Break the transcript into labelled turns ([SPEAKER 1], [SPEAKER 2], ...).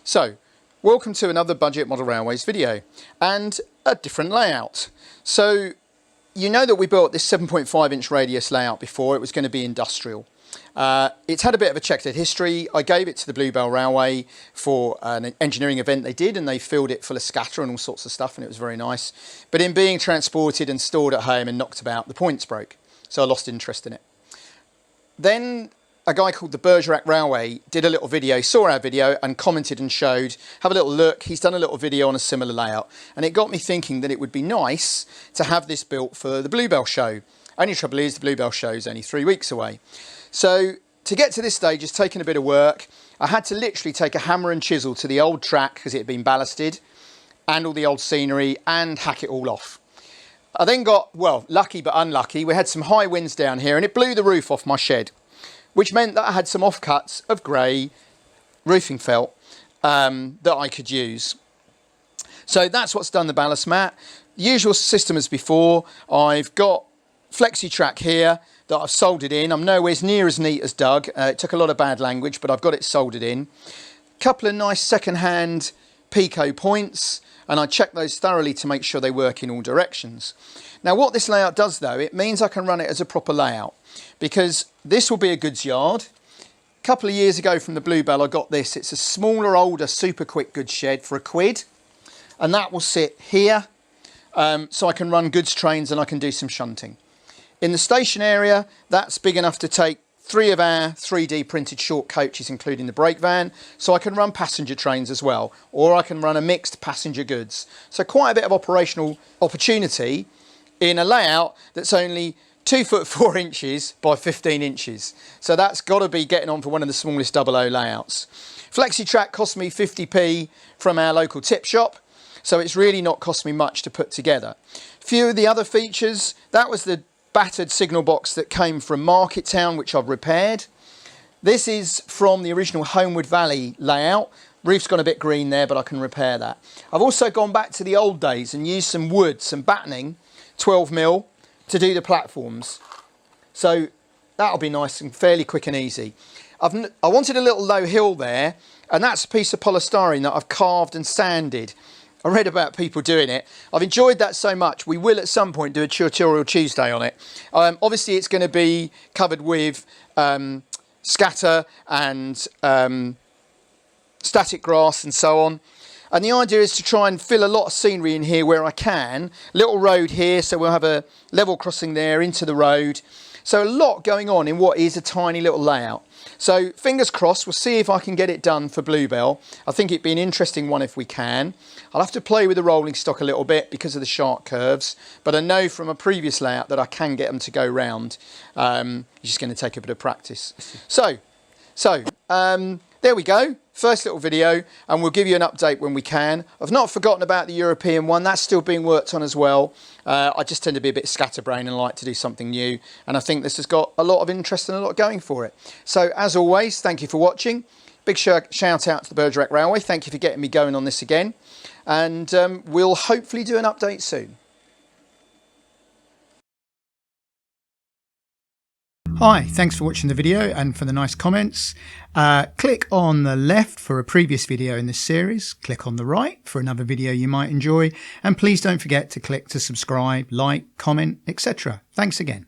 [SPEAKER 1] So, welcome to another Budget Model Railways video and a different layout. So, you know that we built this 7.5 inch radius layout before. It was going to be industrial. It's had a bit of a checkered history. I gave it to the Bluebell Railway for an engineering event they did, and they filled it full of scatter and all sorts of stuff, and it was very nice. But in being transported and stored at home and knocked about, the points broke. So I lost interest in it. Then a guy called the Bergerac Railway did a little video, saw our video and commented and showed, have a little look. He's done a little video on a similar layout. And it got me thinking that it would be nice to have this built for the Bluebell show. Only trouble is the Bluebell show is only 3 weeks away. So to get to this stage has taken a bit of work. I had to literally take a hammer and chisel to the old track because it had been ballasted and all the old scenery and hack it all off. I then got, well, lucky but unlucky. We had some high winds down here and it blew the roof off my shed, which meant that I had some offcuts of grey roofing felt that I could use. So that's what's done the ballast mat. Usual system as before. I've got flexi track here that I've soldered in. I'm nowhere near as neat as Doug. It took a lot of bad language, but I've got it soldered in. Couple of nice second-hand Pico points, and I check those thoroughly to make sure they work in all directions. Now what this layout does though, it means I can run it as a proper layout, because this will be a goods yard. A couple of years ago from the Bluebell I got this. It's a smaller, older, super quick goods shed for £1, and that will sit here, so I can run goods trains and I can do some shunting. In the station area, that's big enough to take 3 of our 3D printed short coaches, including the brake van, so I can run passenger trains as well, or I can run a mixed passenger goods. So quite a bit of operational opportunity in a layout that's only 2 foot 4 inches by 15 inches. So that's got to be getting on for one of the smallest 00 layouts. Flexi track cost me 50p from our local tip shop, so it's really not cost me much to put together. Few of the other features, that was the battered signal box that came from Market Town, which I've repaired. This is from the original Homeward Valley layout. Roof's gone a bit green there, but I can repair that. I've also gone back to the old days and used some wood, some battening, 12mm, to do the platforms. So that'll be nice and fairly quick and easy. I wanted a little low hill there, and that's a piece of polystyrene that I've carved and sanded. I read about people doing it. I've enjoyed that so much. We will at some point do a tutorial Tuesday on it. Obviously it's going to be covered with scatter and static grass and so on. And the idea is to try and fill a lot of scenery in here where I can. Little road here, so we'll have a level crossing there into the road. So a lot going on in what is a tiny little layout. So fingers crossed, we'll see if I can get it done for Bluebell. I think it'd be an interesting one if we can. I'll have to play with the rolling stock a little bit because of the sharp curves, but I know from a previous layout that I can get them to go round. It's just going to take a bit of practice. So there we go. First little video, and we'll give you an update when we can. I've not forgotten about the European one. That's still being worked on as well. I just tend to be a bit scatterbrained and like to do something new, and I think this has got a lot of interest and a lot going for it. So as always, thank you for watching. Big shout out to the Bergerac Railway. Thank you for getting me going on this again, and we'll hopefully do an update soon. Hi, thanks for watching the video and for the nice comments. Click on the left for a previous video in this series. Click on the right for another video you might enjoy. And please don't forget to click to subscribe, like, comment, etc. Thanks again.